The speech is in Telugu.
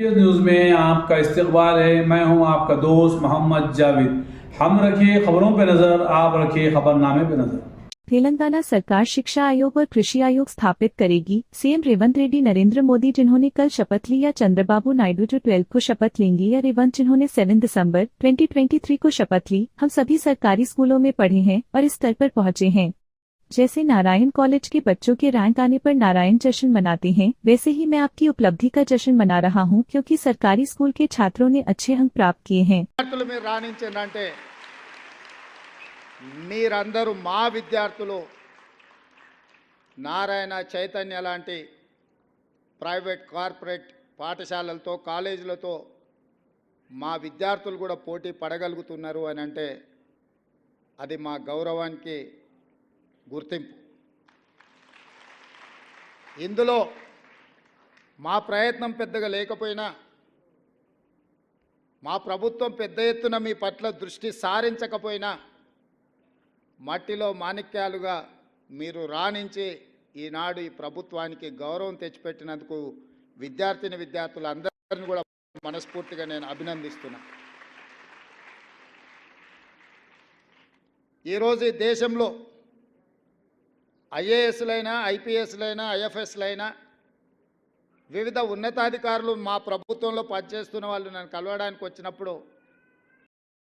न्यूज़ में आपका इस्तकबाल है। मैं हूं आपका दोस्त मोहम्मद जावेद। हम रखिए खबरों पे नज़र, आप रखिए खबरनामे पे नज़र। तेलंगाना सरकार शिक्षा आयोग और कृषि आयोग स्थापित करेगी। सीएम रेवंत रेड्डी। नरेंद्र मोदी जिन्होंने कल शपथ ली या चंद्रबाबू नायडू जो 12 को शपथ लेंगे या रेवंत जिन्होंने 7 दिसंबर 2023 को शपथ ली। हम सभी सरकारी स्कूलों में पढ़े हैं और इस स्तर पर पहुंचे हैं। जैसे नारायण कॉलेज के बच्चों के रैंक आने पर नारायण जश्न मनाते हैं, वैसे ही मैं आपकी उपलब्धि का जश्न मना रहा हूं, क्योंकि सरकारी स्कूल के छात्रों ने अच्छे अंक प्राप्त किए हैं। మీరందరూ మా విద్యార్థులు నారాయణ చైతన్య లాంటి ప్రైవేట్ కార్పొరేట్ పాఠశాలలతో కాలేజీలతో మా విద్యార్థులు కూడా పోటీ పడగలుగుతున్నారు అని అంటే అది మా గౌరవానికి గుర్తింపు. ఇందులో మా ప్రయత్నం పెద్దగా లేకపోయినా మా ప్రభుత్వం పెద్ద ఎత్తున మీ పట్ల దృష్టి సారించకపోయినా మట్టిలో మాణిక్యాలుగా మీరు రాణించి ఈనాడు ఈ ప్రభుత్వానికి గౌరవం తెచ్చిపెట్టినందుకు విద్యార్థులందరినీ కూడా మనస్ఫూర్తిగా నేను అభినందిస్తున్నా. ఈరోజు ఈ దేశంలో ఐఏఎస్లైనా ఐపీఎస్లైనా ఐఎఫ్ఎస్లైనా వివిధ ఉన్నతాధికారులు మా ప్రభుత్వంలో పనిచేస్తున్న వాళ్ళు నన్ను కలవడానికి వచ్చినప్పుడు